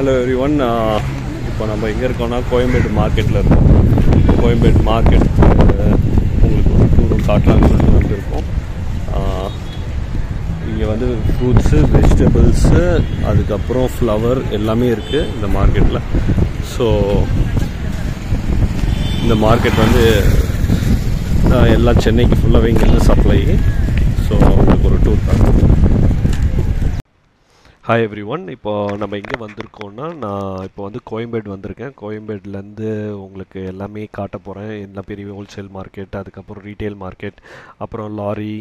Hello every one. இப்போ நம்ம எங்கே இருக்கோம்னா கோயம்பேடு மார்க்கெட்டில் இருக்கோம். கோயம்பேடு மார்க்கெட் உங்களுக்கு ஒரு டூரும் காட்டலாம்னு சொல்லிட்டு வந்துருக்கோம். இங்கே வந்து ஃப்ரூட்ஸு, வெஜிடபிள்ஸு, அதுக்கப்புறம் ஃப்ளவர் எல்லாமே இருக்குது இந்த மார்க்கெட்டில். ஸோ இந்த மார்க்கெட் வந்து எல்லாம் சென்னைக்கு ஃபுல்லாகவே இங்கேருந்து சப்ளை. ஸோ உங்களுக்கு ஒரு டூர் காட்டுறோம். Hi every one. இப்போ நம்ம எங்கே வந்திருக்கோம்னா, நான் இப்போ வந்து கோயம்பேடு வந்திருக்கேன். கோயம்பேடுலேருந்து உங்களுக்கு எல்லாமே காட்ட போகிறேன். எல்லா பெரிய ஹோல்சேல் மார்க்கெட், அதுக்கப்புறம் ரீட்டைல் மார்க்கெட், அப்புறம் லாரி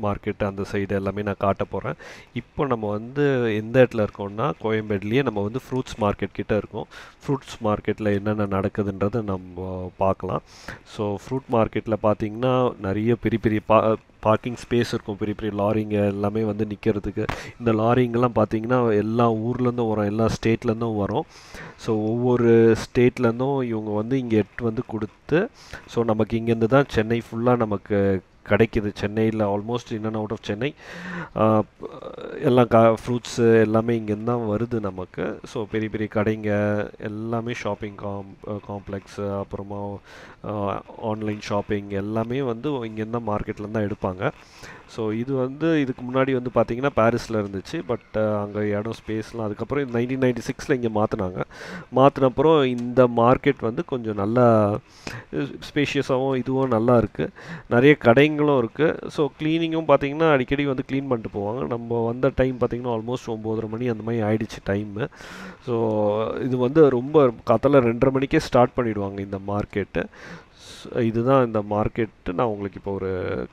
மார்க்கெட், அந்த சைடு எல்லாமே நான் காட்ட போகிறேன். இப்போ நம்ம வந்து எந்த இடத்துல இருக்கோம்னா, கோயம்பேடுலேயே நம்ம வந்து ஃப்ரூட்ஸ் மார்க்கெட் கிட்டே இருக்கோம். ஃப்ரூட்ஸ் மார்க்கெட்டில் என்னென்ன நடக்குதுன்றதை நம்ம பார்க்கலாம். ஸோ ஃப்ரூட் மார்க்கெட்டில் பார்த்திங்கன்னா நிறைய பெரிய பெரிய பார்க்கிங் ஸ்பேஸ் இருக்கும். பெரிய பெரிய லாரிங்க எல்லாமே வந்து நிற்கிறதுக்கு. இந்த லாரிங்கெல்லாம் பார்த்திங்கன்னா எல்லா ஊர்லேருந்தும் வரும், எல்லா ஸ்டேட்லேருந்தும் வரும். ஸோ ஒவ்வொரு ஸ்டேட்லேருந்தும் இவங்க வந்து இங்கே எட்டு வந்து கொடுத்து, ஸோ நமக்கு இங்கேருந்து தான் சென்னை ஃபுல்லாக நமக்கு கிடைக்கிது. சென்னையில் almost in and out of Chennai எல்லாம் ஃப்ரூட்ஸு எல்லாமே இங்கேருந்து தான் வருது நமக்கு. ஸோ பெரிய பெரிய கடைங்க எல்லாமே, ஷாப்பிங் காம்ப்ளெக்ஸு, அப்புறமா ஆன்லைன் ஷாப்பிங் எல்லாமே வந்து இங்கேருந்து தான் மார்க்கெட்லேருந்து தான் எடுப்பாங்க. ஸோ இது வந்து இதுக்கு முன்னாடி வந்து பார்த்திங்கன்னா பாரிஸில் இருந்துச்சு. பட் அங்கே இடம் ஸ்பேஸ்லாம் அதுக்கப்புறம் 1996 இங்கே மாற்றினப்புறம் இந்த மார்க்கெட் வந்து கொஞ்சம் நல்லா ஸ்பேஷியஸாகவும் இதுவும் நல்லா இருக்குது. நிறைய கடைங்களும் இருக்குது. ஸோ க்ளீனிங்கும் பார்த்திங்கன்னா அடிக்கடி வந்து க்ளீன் பண்ணிட்டு போவாங்க. நம்ம வந்த டைம் பார்த்திங்கன்னா ஆல்மோஸ்ட் 9:30 மணி அந்த மாதிரி ஆயிடுச்சு டைமு. ஸோ இது வந்து ரொம்ப காத்தால 2:30 மணிக்கே ஸ்டார்ட் பண்ணிவிடுவாங்க இந்த மார்க்கெட்டு. இதுதான் இந்த மார்க்கெட்டு. நான் உங்களுக்கு இப்போ ஒரு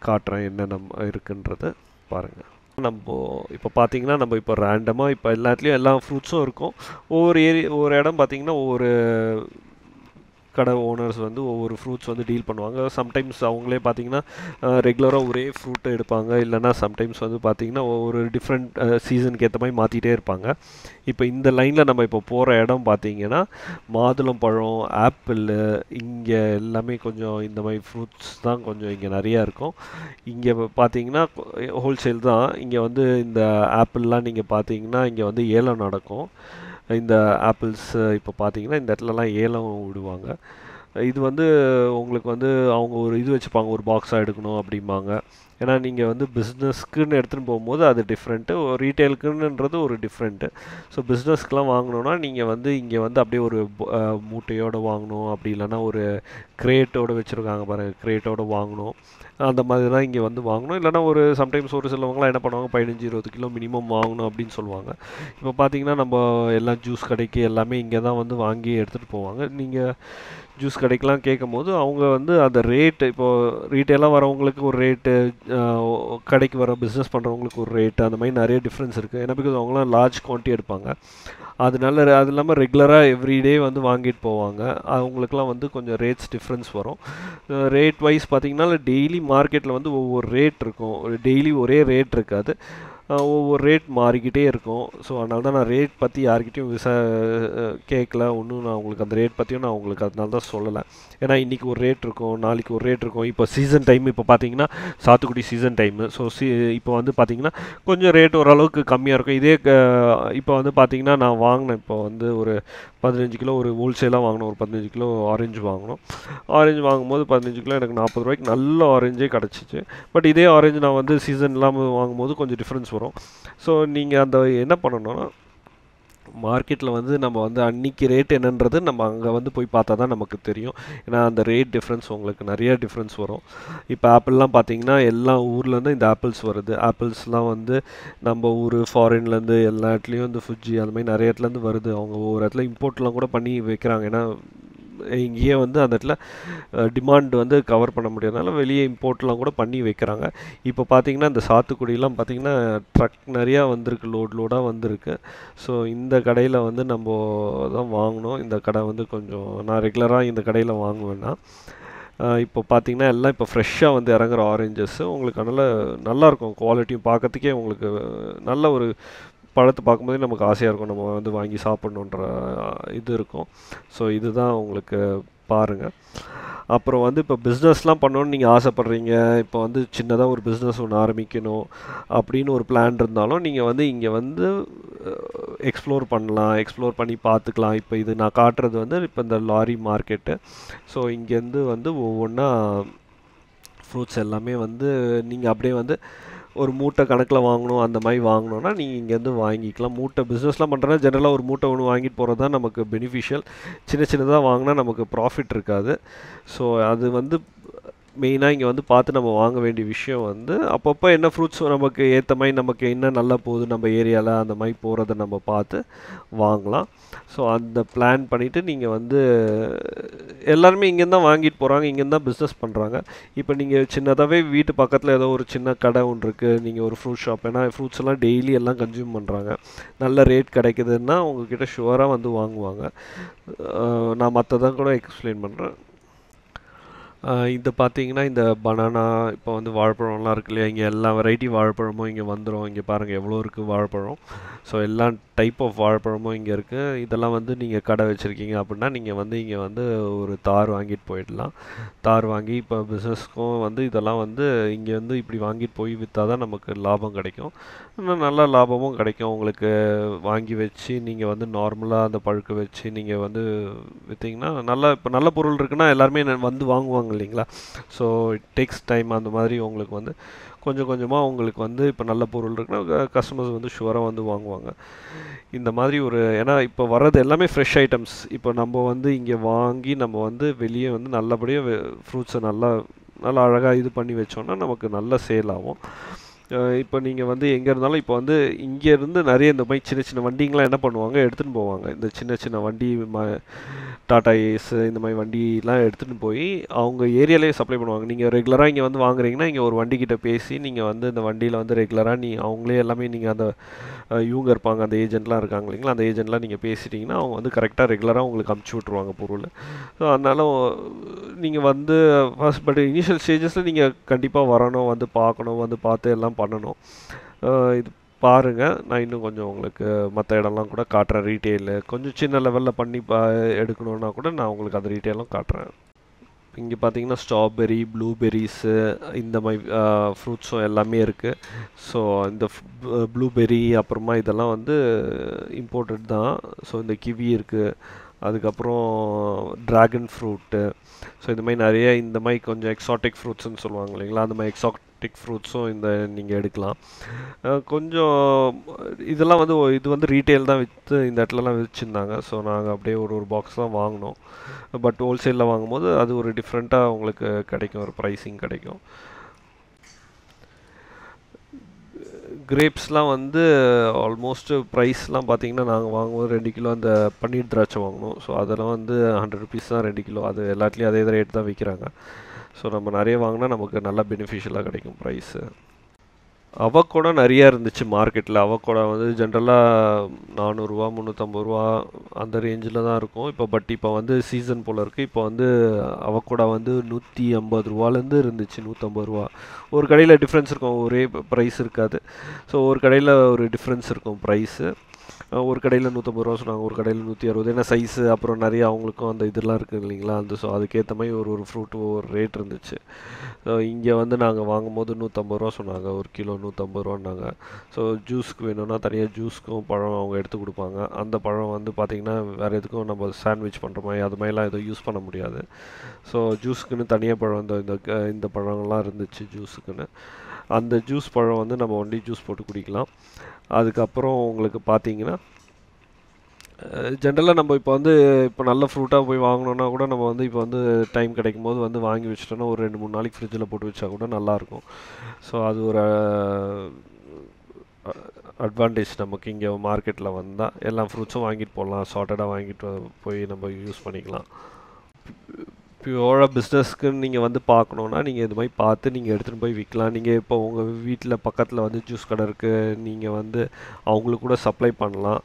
காட்டுறேன் என்னென்ன இருக்குன்றது பாருங்கள். நம்ம இப்போ பார்த்தீங்கன்னா நம்ம இப்போ ரேண்டமாக இப்போ எல்லாத்துலேயும் எல்லா ஃப்ரூட்ஸும் இருக்கும். ஒவ்வொரு இடம் பார்த்திங்கன்னா ஒவ்வொரு கடை ஓனர்ஸ் வந்து ஒவ்வொரு ஃப்ரூட்ஸ் வந்து டீல் பண்ணுவாங்க. சம்டைம்ஸ் அவங்களே பார்த்திங்கன்னா ரெகுலராக ஒரே ஃப்ரூட்டை எடுப்பாங்க. இல்லைனா சம்டைம்ஸ் வந்து பார்த்திங்கன்னா ஒவ்வொரு டிஃப்ரெண்ட் சீசனுக்கு ஏற்ற மாதிரி மாற்றிட்டே இருப்பாங்க. இப்போ இந்த லைனில் நம்ம இப்போ போகிற இடம் பார்த்திங்கன்னா மாதுளம்பழம், ஆப்பிள், இங்கே எல்லாமே கொஞ்சம் இந்த மாதிரி ஃப்ரூட்ஸ் தான் கொஞ்சம் இங்கே நிறையா இருக்கும். இங்கே பார்த்திங்கன்னா ஹோல்சேல் தான். இங்கே வந்து இந்த ஆப்பிள்லாம் நீங்கள் பார்த்திங்கன்னா இங்கே வந்து ஏலம் நடக்கும். இந்த ஆப்பிள்ஸ் இப்போ பார்த்தீங்கன்னா இந்த இடத்துலலாம் ஏலம் விடுவாங்க. இது வந்து உங்களுக்கு வந்து அவங்க ஒரு இது வச்சுப்பாங்க, ஒரு பாக்ஸாக எடுக்கணும் அப்படிம்பாங்க. ஏன்னா நீங்கள் வந்து பிஸ்னஸ்க்குன்னு எடுத்துகிட்டு போகும்போது அது டிஃப்ரெண்ட்டு, ரீட்டைலுக்குன்றது ஒரு டிஃப்ரெண்ட்டு. ஸோ பிஸ்னஸ்க்கெலாம் வாங்கினோன்னா நீங்கள் வந்து இங்கே வந்து அப்படியே ஒரு மூட்டையோடு வாங்கணும், அப்படி இல்லைன்னா ஒரு கிரேட்டோடு வச்சுருக்காங்க பாருங்கள், கிரேட்டோடு வாங்கணும். அந்த மாதிரி தான் இங்கே வந்து வாங்கணும். இல்லைனா ஒரு சம்டைம்ஸ் ஒரு சிலவங்களாம் என்ன பண்ணுவாங்க, 15-20 கிலோ மினிமம் வாங்கணும் அப்படின்னு சொல்லுவாங்க. இப்போ பார்த்தீங்கன்னா நம்ம எல்லாம் ஜூஸ் கடைக்கு எல்லாமே இங்கே தான் வந்து வாங்கி எடுத்துகிட்டு போவாங்க. நீங்கள் ஜூஸ் கடைக்கெலாம் கேட்கும் போது அவங்க வந்து அந்த ரேட்டு, இப்போது ரீட்டெயிலாக வரவங்களுக்கு ஒரு ரேட்டு, கடைக்கு வர பிஸ்னஸ் பண்ணுறவங்களுக்கு ஒரு ரேட்டு, அந்த மாதிரி நிறைய டிஃப்ரென்ஸ் இருக்குது. ஏன்னா பிகாஸ் அவங்களாம் லார்ஜ் குவான்டிட்டி எடுப்பாங்க. அதனால அது இல்லாமல் ரெகுலராக எவ்ரிடே வந்து வாங்கிட்டு போவாங்க. அவங்களுக்குலாம் வந்து கொஞ்சம் ரேட்ஸ் டிஃப்ரென்ஸ் வரும். ரேட் வைஸ் பார்த்திங்கன்னா டெய்லி மார்க்கெட்டில் வந்து ஒவ்வொரு ரேட் இருக்கும். டெய்லி ஒரே ரேட் இருக்காது, ஒவ்வொரு ரேட் மாறிக்கிட்டே இருக்கும். ஸோ அதனால தான் நான் ரேட் பற்றி யார்கிட்டையும் கேட்கல ஒன்றும். நான் உங்களுக்கு அந்த ரேட் பற்றியும் நான் உங்களுக்கு அதனால தான் சொல்லலை. ஏன்னா இன்றைக்கி ஒரு ரேட் இருக்கும், நாளைக்கு ஒரு ரேட் இருக்கும். இப்போ சீசன் டைம், இப்போ பார்த்தீங்கன்னா சாத்துக்குடி சீசன் டைமு. ஸோ இப்போ வந்து பார்த்திங்கன்னா கொஞ்சம் ரேட் ஓரளவுக்கு கம்மியாக இருக்கும். இதே இப்போ வந்து பார்த்திங்கன்னா நான் வாங்கினேன், இப்போ வந்து ஒரு 15 கிலோ ஒரு ஹோல்சேலாக வாங்கினோம். ஒரு 15 கிலோ ஆரஞ்சு வாங்கினோம். ஆரஞ்சு வாங்கும்போது 15 கிலோ எனக்கு 40 ரூபாய்க்கு நல்ல ஆரஞ்சே கிடச்சிச்சு. பட் இதே ஆரஞ்சு நான் வந்து சீசன் இல்லாமல் வாங்கும்போது கொஞ்சம் டிஃப்ரென்ஸ் வரும். ஸோ நீங்கள் அந்த என்ன பண்ணணும்னா, மார்க்கெட்டில் வந்து நம்ம வந்து அன்றைக்கி ரேட் என்னன்றது நம்ம அங்கே வந்து போய் பார்த்தா தான் நமக்கு தெரியும். ஏன்னா அந்த ரேட் டிஃப்ரென்ஸ் உங்களுக்கு நிறைய டிஃப்ரென்ஸ் வரும். இப்போ ஆப்பிள்லாம் பார்த்தீங்கன்னா எல்லா ஊர்லேருந்து இந்த ஆப்பிள்ஸ் வருது. ஆப்பிள்ஸ்லாம் வந்து நம்ம ஊர் ஃபாரின்லேருந்து எல்லா இடத்துலையும் வந்து ஃபுஜி அந்த மாதிரி நிறைய இடத்துலேருந்து வருது. அவங்க ஒவ்வொரு இடத்துல இம்போர்ட்லாம் கூட பண்ணி வைக்கிறாங்க. ஏன்னா இங்கேயே வந்து அந்த இடத்துல டிமாண்ட் வந்து கவர் பண்ண முடியாதனால வெளியே இம்போர்ட்லாம் கூட பண்ணி வைக்கிறாங்க. இப்போ பார்த்திங்கன்னா இந்த சாத்துக்குடியெலாம் பார்த்திங்கன்னா ட்ரக் நிறையா வந்திருக்கு, லோடாக வந்திருக்கு. ஸோ இந்த கடையில் வந்து நம்ம தான் வாங்கினோம். இந்த கடை வந்து கொஞ்சம் நான் ரெகுலராக இந்த கடையில் வாங்குவேன்னா. இப்போ பார்த்திங்கன்னா எல்லாம் இப்போ ஃப்ரெஷ்ஷாக வந்து இறங்குற ஆரஞ்சஸ்ஸு உங்களுக்கு நல்லாயிருக்கும். குவாலிட்டியும் பார்க்கறதுக்கே உங்களுக்கு நல்ல ஒரு பழத்தை பார்க்கும்போதே நமக்கு ஆசையாக இருக்கும், நம்ம வந்து வாங்கி சாப்பிட்ணுன்ற இது இருக்கும். ஸோ இதுதான் உங்களுக்கு பாருங்கள். அப்புறம் வந்து இப்போ பிஸ்னஸ்லாம் பண்ணணும்னு நீங்கள் ஆசைப்பட்றீங்க, இப்போ வந்து சின்னதாக ஒரு பிஸ்னஸ் ஒன்று ஆரம்பிக்கணும் அப்படின்னு ஒரு பிளான் இருந்தாலும் நீங்கள் வந்து இங்கே வந்து எக்ஸ்ப்ளோர் பண்ணலாம், எக்ஸ்ப்ளோர் பண்ணி பார்த்துக்கலாம். இப்போ இது நான் காட்டுறது வந்து இப்போ இந்த லாரி மார்க்கெட்டு. ஸோ இங்கேருந்து வந்து ஒவ்வொன்றா ஃப்ரூட்ஸ் எல்லாமே வந்து நீங்கள் அப்படியே வந்து ஒரு மூட்டை கணக்கில் வாங்கணும் அந்த மாதிரி வாங்கணுன்னா நீங்கள் இங்கேருந்து வாங்கிக்கலாம். மூட்டை பிஸ்னஸ்லாம் பண்ணுறதுனா ஜென்ரலாக ஒரு மூட்டை ஒன்று வாங்கிட்டு போகிறது தான் நமக்கு பெனிஃபிஷியல். சின்ன சின்னதாக வாங்கினா நமக்கு ப்ராஃபிட் இருக்காது. ஸோ அது வந்து மெயினாக இங்கே வந்து பார்த்து நம்ம வாங்க வேண்டிய விஷயம் வந்து அப்பப்போ என்ன ஃப்ரூட்ஸ் நமக்கு ஏற்ற மாதிரி நமக்கு என்ன நல்லா போகுது நம்ம ஏரியாவில் அந்த மாதிரி போகிறத நம்ம பார்த்து வாங்கலாம். ஸோ அந்த பிளான் பண்ணிவிட்டு நீங்கள் வந்து எல்லாருமே இங்கேருந்து தான் வாங்கிட்டு போகிறாங்க, இங்கேருந்து தான் பிஸ்னஸ் பண்ணுறாங்க. இப்போ நீங்கள் சின்னதாகவே வீட்டு பக்கத்தில் ஏதோ ஒரு சின்ன கடை ஒன்று இருக்குது, நீங்கள் ஒரு ஃப்ரூட் ஷாப், ஏன்னா ஃப்ரூட்ஸ் எல்லாம் டெய்லி எல்லாம் கன்சியூம் பண்ணுறாங்க, நல்ல ரேட் கிடைக்குதுன்னா உங்ககிட்ட ஷுவராக வந்து வாங்குவாங்க. நான் மற்றதான் கூட எக்ஸ்பிளைன் பண்ணுறேன். இது பார்த்தீங்கன்னா இந்த பனானா, இப்போ வந்து வாழைப்பழம்லாம் இருக்கு இல்லையா, இங்கே எல்லா வெரைட்டி வாழைப்பழமும் இங்கே வந்துடும். இங்கே பாருங்கள் எவ்வளோ இருக்குது வாழைப்பழம். ஸோ எல்லா டைப் ஆஃப் வாழைப்பழமும் இங்கே இருக்குது. இதெல்லாம் வந்து நீங்கள் கடை வச்சுருக்கீங்க அப்படின்னா நீங்கள் வந்து இங்கே வந்து ஒரு தார் வாங்கிட்டு போயிடலாம். தார் வாங்கி இப்போ பிஸ்னஸ்க்கும் வந்து இதெல்லாம் வந்து இங்கே வந்து இப்படி வாங்கிட்டு போய் விற்றா தான் நமக்கு லாபம் கிடைக்கும். இன்னும் நல்ல லாபமும் கிடைக்கும் உங்களுக்கு. வாங்கி வச்சு நீங்கள் வந்து நார்மலாக அந்த பழுக்க வச்சு நீங்கள் வந்து விற்றீங்கன்னா நல்லா, இப்போ நல்ல பொருள் இருக்குன்னா எல்லாருமே வந்து வாங்குவாங்க இல்லைங்களா. So it takes time. அந்த மாதிரி உங்களுக்கு வந்து கொஞ்சம் கொஞ்சமாக உங்களுக்கு வந்து இப்போ நல்ல பொருள் இருக்குன்னா கஸ்டமர்ஸ் வந்து ஷுவராக வந்து வாங்குவாங்க. இந்த மாதிரி ஒரு, ஏன்னா இப்போ வர்றது எல்லாமே ஃப்ரெஷ் ஐட்டம்ஸ். இப்போ நம்ம வந்து இங்கே வாங்கி நம்ம வந்து வெளியே வந்து நல்லபடியாக ஃப்ரூட்ஸை நல்லா நல்லா அழகாக இது பண்ணி வச்சோன்னா நமக்கு நல்ல சேல் ஆகும். இப்போ நீங்கள் வந்து எங்கே இருந்தாலும் இப்போ வந்து இங்கேருந்து நிறைய இந்த மாதிரி சின்ன சின்ன வண்டிங்கெலாம் என்ன பண்ணுவாங்க, எடுத்துகிட்டு போவாங்க. இந்த சின்ன சின்ன வண்டி டாடா ஏஸ் இந்த மாதிரி வண்டிலாம் எடுத்துகிட்டு போய் அவங்க ஏரியாலேயே சப்ளை பண்ணுவாங்க. நீங்கள் ரெகுலராக இங்கே வந்து வாங்குறீங்கன்னா இங்கே ஒரு வண்டிக்கிட்ட பேசி நீங்கள் வந்து இந்த வண்டியில் வந்து ரெகுலராக அவங்களே எல்லாமே நீங்கள் அந்த இவங்க இருப்பாங்க, அந்த ஏஜென்ட்லாம் இருக்காங்க இல்லைங்களா, அந்த ஏஜென்ட்லாம் நீங்கள் பேசிட்டிங்கன்னா அவங்க வந்து கரெக்டாக ரெகுலராக உங்களுக்கு அமுச்சு விட்ருவாங்க பொருள். ஸோ அதனால் நீங்கள் வந்து ஃபர்ஸ்ட் பட் இனிஷியல் ஸ்டேஜஸில் நீங்கள் கண்டிப்பாக வரணும், வந்து பார்க்கணும், வந்து பார்த்து எல்லாம் பண்ணணும். இது பாருங்கள், நான் இன்னும் கொஞ்சம் உங்களுக்கு மற்ற இடம்லாம் கூட காட்டுறேன். ரீட்டெயிலு கொஞ்சம் சின்ன லெவலில் பண்ணி எடுக்கணுன்னா கூட நான் உங்களுக்கு அந்த ரீட்டெயிலும் காட்டுறேன். இங்கே பார்த்தீங்கன்னா ஸ்ட்ராபெரி, ப்ளூபெரிஸு இந்த மாதிரி ஃப்ரூட்ஸும் எல்லாமே இருக்குது. ஸோ இந்த ப்ளூபெரி அப்புறமா இதெல்லாம் வந்து இம்போர்ட்டட் தான். ஸோ இந்த கிவி இருக்குது, அதுக்கப்புறம் ட்ராகன் ஃப்ரூட்டு. ஸோ இந்த மாதிரி நிறைய இந்த மாதிரி கொஞ்சம் எக்ஸாட்டிக் ஃப்ரூட்ஸ்ன்னு சொல்லுவாங்க இல்லைங்களா, அந்த மாதிரி எக்ஸாட்டிக் ஃப்ரூட்ஸும் இந்த நீங்கள் எடுக்கலாம். கொஞ்சம் இதெல்லாம் வந்து இது வந்து ரீட்டெயில் தான் விற்று இந்த இடத்துலலாம் வச்சுருந்தாங்க. ஸோ நாங்கள் அப்படியே ஒரு ஒரு பாக்ஸ் தான் வாங்கினோம். பட் ஹோல்சேலில் வாங்கும்போது அது ஒரு டிஃப்ரெண்ட்டாக உங்களுக்கு கிடைக்கும், ஒரு ப்ரைஸிங் கிடைக்கும். கிரேப்ஸ்லாம் வந்து ஆல்மோஸ்ட் ப்ரைஸ்லாம் பார்த்தீங்கன்னா நாங்கள் வாங்கும்போது 2 கிலோ அந்த பன்னீர் திராட்சை வாங்கினோம். ஸோ அதெல்லாம் வந்து 100 ருபீஸ் தான் 2 கிலோ. அது எல்லாத்துலேயும் அதே ரேட் தான் விற்கிறாங்க. ஸோ நம்ம நிறைய வாங்கினா நமக்கு நல்லா பெனிஃபிஷியலாக கிடைக்கும் ப்ரைஸு. அவக்கோடா நிறையா இருந்துச்சு மார்க்கெட்டில். அவக்கோடா வந்து ஜென்ரலாக 400 ரூபா 350 ரூபா அந்த ரேஞ்சில் தான் இருக்கும். இப்போ வந்து சீசன் போல் இருக்குது. இப்போ வந்து அவக்கோடா வந்து 150 ரூபாலேருந்து இருந்துச்சு 150 ரூபா. ஒரு கடையில் டிஃப்ரென்ஸ் இருக்கும், ஒரே ப்ரைஸ் இருக்காது. ஸோ ஒரு கடையில் ஒரு டிஃப்ரென்ஸ் இருக்கும் ப்ரைஸு. ஒரு கடையில் 150 ரூபா சொன்னாங்க, ஒரு கடையில் 160. ஏன்னா சைஸு அப்புறம் நிறைய அவங்களுக்கும் அந்த இதெல்லாம் இருக்குது இல்லைங்களா, அந்த ஸோ அதுக்கேற்ற மாதிரி ஒரு ஒரு ஃப்ரூட் ஒரு ரேட் இருந்துச்சு. ஸோ இங்கே வந்து நாங்கள் வாங்கும்போது 150 ரூபா சொன்னாங்க, ஒரு கிலோ 150 ரூபான்னாங்க. ஸோ ஜூஸ்க்கு வேணும்னா தனியாக ஜூஸ்க்கும் பழம் அவங்க எடுத்து கொடுப்பாங்க. அந்த பழம் வந்து பார்த்திங்கன்னா வேறு எதுக்கும் நம்ம சாண்ட்விச் பண்ணுற மாதிரி அது மாதிரிலாம் எதுவும் யூஸ் பண்ண முடியாது. ஸோ ஜூஸுக்குன்னு தனியாக பழம் இந்த பழங்கள்லாம் இருந்துச்சு ஜூஸுக்குன்னு. அந்த ஜூஸ் பழம் வந்து நம்ம ஒன்லி ஜூஸ் போட்டு குடிக்கலாம். அதுக்கப்புறம் உங்களுக்கு பார்த்தீங்கன்னா ஜென்ரலாக நம்ம இப்போ நல்ல ஃப்ரூட்டாக போய் வாங்கினோன்னா கூட நம்ம வந்து இப்போ வந்து டைம் கிடைக்கும் போது வந்து வாங்கி வச்சிட்டோன்னா ஒரு 2-3 நாளைக்கு ஃப்ரிட்ஜில் போட்டு வச்சா கூட நல்லாயிருக்கும். ஸோ அது ஒரு அட்வான்டேஜ் நமக்கு. இங்கே மார்க்கெட்டில் வந்தால் எல்லா ஃப்ரூட்ஸும் வாங்கிட்டு போகலாம், சார்ட்டடாக வாங்கிட்டு போய் நம்ம யூஸ் பண்ணிக்கலாம். பியூராக பிஸ்னஸ்க்குன்னு நீங்கள் வந்து பார்க்கணுன்னா நீங்கள் இது மாதிரி பார்த்து நீங்கள் எடுத்துகிட்டு போய் விற்கலாம். நீங்கள் இப்போ உங்கள் வீட்டில் பக்கத்தில் வந்து ஜூஸ் கடை இருக்குது, நீங்கள் வந்து அவங்களுக்கு கூட சப்ளை பண்ணலாம்.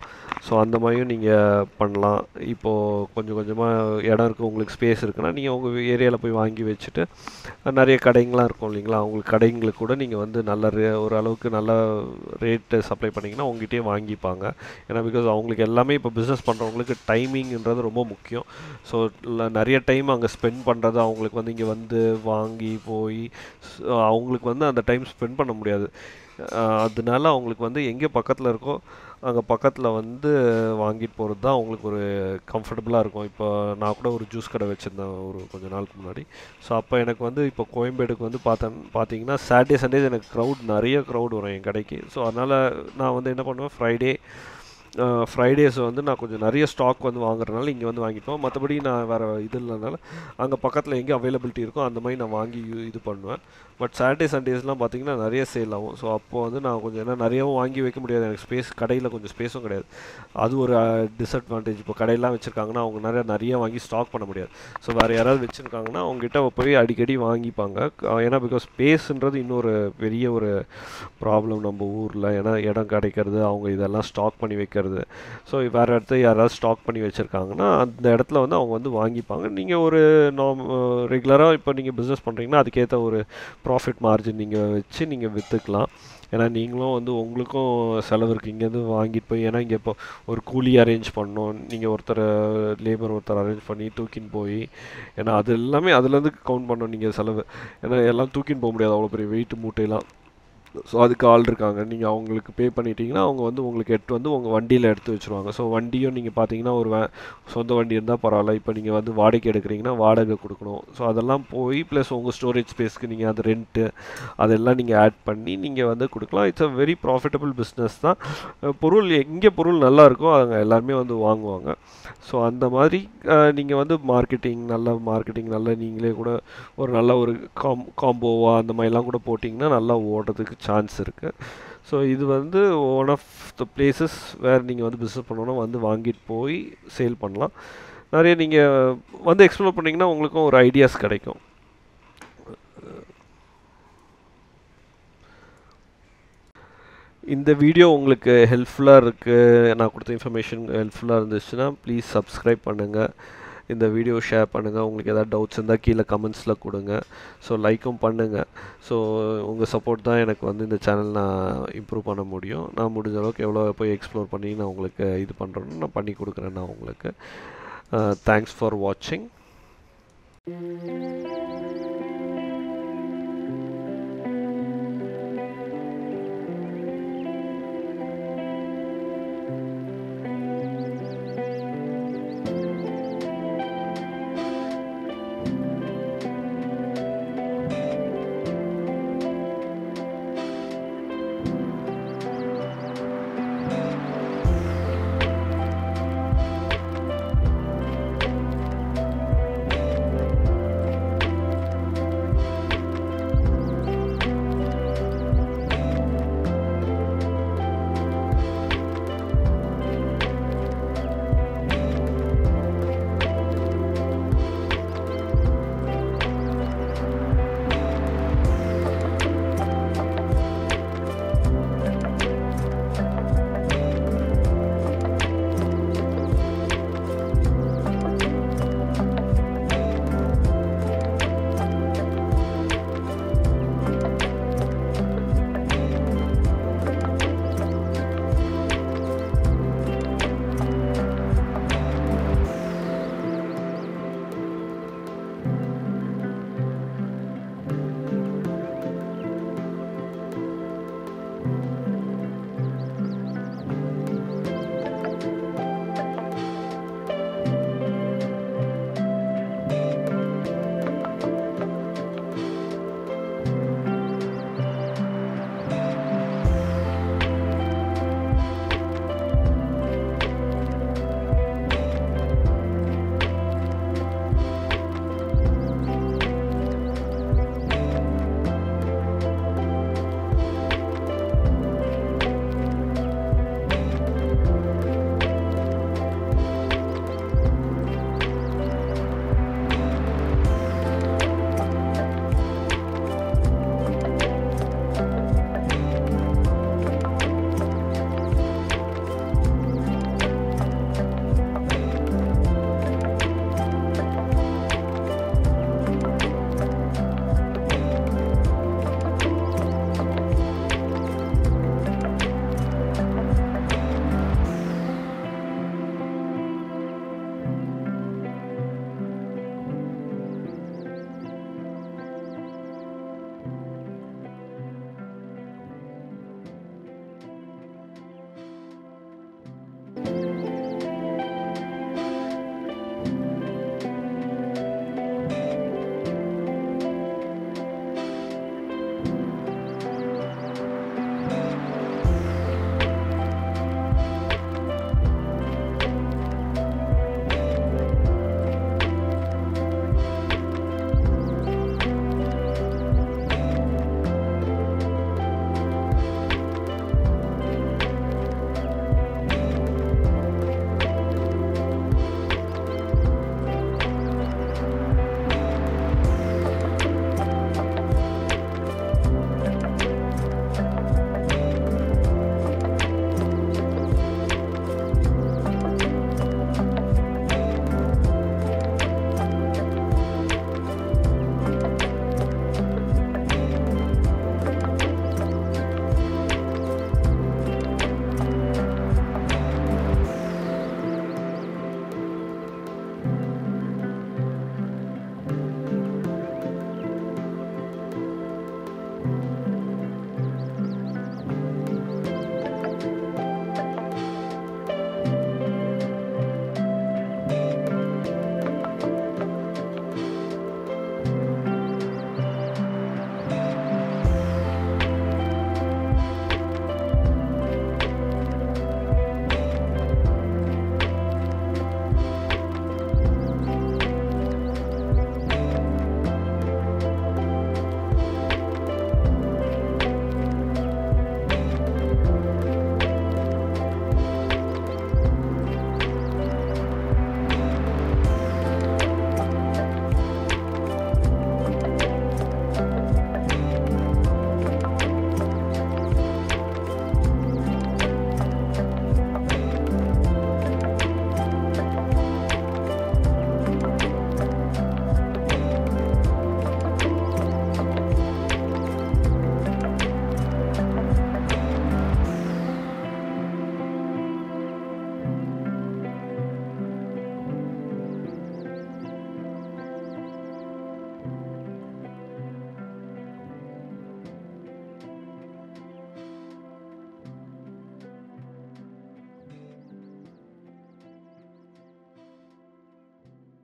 ஸோ அந்த மாதிரியும் நீங்கள் பண்ணலாம். இப்போது கொஞ்சம் கொஞ்சமாக இடம் இருக்குது, உங்களுக்கு ஸ்பேஸ் இருக்குன்னா நீங்கள் உங்கள் ஏரியாவில் போய் வாங்கி வச்சுட்டு நிறைய கடைங்களாம் இருக்கும் இல்லைங்களா, அவங்களுக்கு கடைங்களுக்கு கூட நீங்கள் வந்து நல்ல ஓரளவுக்கு நல்ல ரேட்டு சப்ளை பண்ணிங்கன்னா உங்ககிட்டயே வாங்கிப்பாங்க. ஏன்னா பிகாஸ் அவங்களுக்கு எல்லாமே இப்போ பிஸ்னஸ் பண்ணுறவங்களுக்கு டைமிங்கிறது ரொம்ப முக்கியம். ஸோ நிறைய டைம் அங்கே ஸ்பெண்ட் பண்ணுறது அவங்களுக்கு வந்து இங்கே வந்து வாங்கி போய் அவங்களுக்கு வந்து அந்த டைம் ஸ்பெண்ட் பண்ண முடியாது. அதனால அவங்களுக்கு வந்து எங்கே பக்கத்தில் இருக்கோ அங்கே பக்கத்தில் வந்து வாங்கிட்டு போகிறது தான் அவங்களுக்கு ஒரு கம்ஃபர்டபுளாக இருக்கும். இப்போ நான் கூட ஒரு ஜூஸ் கடை வச்சுருந்தேன் ஒரு கொஞ்சம் நாளுக்கு முன்னாடி. ஸோ அப்போ எனக்கு வந்து இப்போ கோயம்பேடுக்கு வந்து பார்த்தீங்கன்னா சாட்டர்டே சண்டேஸ் எனக்கு நிறைய க்ரௌட் வரும் என் கடைக்கு. ஸோ அதனால் நான் வந்து என்ன பண்ணுவேன், ஃப்ரைடேஸ் வந்து நான் கொஞ்சம் நிறைய ஸ்டாக் வந்து வாங்குறதுனால இங்கே வந்து வாங்கிப்போம். மற்றபடி நான் வேறு இது இல்லைனால அங்கே பக்கத்தில் எங்கே அவைலபிலிட்டி இருக்கோ அந்த மாதிரி நான் வாங்கி இது பண்ணுவேன். பட் சாட்டர்டே சண்டேஸ்லாம் பார்த்திங்கன்னா நிறைய சேல் ஆகும். ஸோ அப்போது வந்து நான் கொஞ்சம் ஏன்னா நிறையாவும் வாங்கி வைக்க முடியாது, எனக்கு கடையில் கொஞ்சம் ஸ்பேஸும் கிடையாது. அது ஒரு டிஸ்அட்வான்டேஜ். இப்போ கடையெல்லாம் வச்சுருக்காங்கன்னா அவங்க நிறைய வாங்கி ஸ்டாக் பண்ண முடியாது. ஸோ வேறு யாராவது வச்சுருக்காங்கன்னா அவங்ககிட்ட போய் அடிக்கடி வாங்கிப்பாங்க. ஏன்னா பிகாஸ் ஸ்பேஸுன்றது இன்னொரு பெரிய ஒரு ப்ராப்ளம் நம்ம ஊரில். ஏன்னா இடம் கிடைக்கிறது, அவங்க இதெல்லாம் ஸ்டாக் பண்ணி வைக்கிறது. ஸோ வேறு இடத்துல யாராவது ஸ்டாக் பண்ணி வச்சுருக்காங்கன்னா அந்த இடத்துல வந்து அவங்க வந்து வாங்கிப்பாங்க. நீங்கள் ஒரு ரெகுலராக இப்போ நீங்கள் பிஸ்னஸ் பண்ணுறீங்கன்னா அதுக்கேற்ற ஒரு ப்ராஃபிட் மார்ஜின் நீங்கள் வச்சு நீங்கள் விற்றுக்கலாம். ஏன்னா நீங்களும் வந்து உங்களுக்கும் செலவு இருக்குது இங்கேருந்து வாங்கிட்டு போய். ஏன்னா இங்கே இப்போ ஒரு கூலி அரேஞ்ச் பண்ணணும், நீங்கள் லேபர் ஒருத்தர் அரேஞ்ச் பண்ணி தூக்கின்னு போய், ஏன்னா அது எல்லாமே அதுலேருந்து கவுண்ட் பண்ணணும் நீங்கள் செலவு. ஏன்னா எல்லாம் தூக்கின்னு போக முடியாது அவ்வளோ பெரிய வெயிட் மூட்டையெல்லாம். ஸோ அதுக்கு ஆள் இருக்காங்க. நீங்கள் அவங்களுக்கு பே பண்ணிட்டீங்கன்னா அவங்க வந்து உங்களுக்கு வந்து உங்கள் வண்டியில் எடுத்து வச்சுருவாங்க. ஸோ வண்டியும் நீங்கள் பார்த்தீங்கன்னா ஒரு சொந்த வண்டி இருந்தால் பரவாயில்ல. இப்போ நீங்கள் வந்து வாடகை எடுக்கிறீங்கன்னா வாடகை கொடுக்கணும். ஸோ அதெல்லாம் போய் ப்ளஸ் உங்கள் ஸ்டோரேஜ் ஸ்பேஸ்க்கு நீங்கள் அது ரெண்ட்டு அதெல்லாம் நீங்கள் ஆட் பண்ணி நீங்கள் வந்து கொடுக்கலாம். It's a very profitable business தான். எங்கே பொருள் நல்லா இருக்கோ அவங்க எல்லாருமே வந்து வாங்குவாங்க. ஸோ அந்த மாதிரி நீங்கள் வந்து மார்க்கெட்டிங் நல்லா நீங்களே கூட ஒரு நல்ல ஒரு காம்போவா அந்த மாதிரிலாம் கூட போட்டிங்கன்னா நல்லா ஓடுறதுக்கு சான்ஸ் இருக்குது. ஸோ இது வந்து ஒன் ஆஃப் த பிளேசஸ் வேறு நீங்கள் வந்து பிஸ்னஸ் பண்ணணுன்னா வந்து வாங்கிட்டு போய் சேல் பண்ணலாம். நிறைய நீங்கள் வந்து எக்ஸ்ப்ளோர் பண்ணிங்கன்னா உங்களுக்கும் ஒரு ஐடியாஸ் கிடைக்கும். இந்த வீடியோ உங்களுக்கு ஹெல்ப்ஃபுல்லாக இருக்குது, நான் கொடுத்த இன்ஃபர்மேஷன் ஹெல்ப்ஃபுல்லாக இருந்துச்சுன்னா ப்ளீஸ் சப்ஸ்கிரைப் பண்ணுங்கள், இந்த வீடியோ ஷேர் பண்ணுங்கள். உங்களுக்கு எதாவது டவுட்ஸ் இருந்தால் கீழே கமெண்ட்ஸில் கொடுங்க. ஸோ லைக்கும் பண்ணுங்கள். ஸோ உங்கள் சப்போர்ட் தான் எனக்கு வந்து இந்த சேனல் நான் இம்ப்ரூவ் பண்ண முடியும். நான் முடிஞ்ச அளவுக்கு எவ்வளோ போய் எக்ஸ்ப்ளோர் பண்ணி நான் உங்களுக்கு இது பண்ணுறேன்னு நான் பண்ணி கொடுக்குறேன் நான் உங்களுக்கு. தேங்க்ஸ் ஃபார் வாட்சிங்.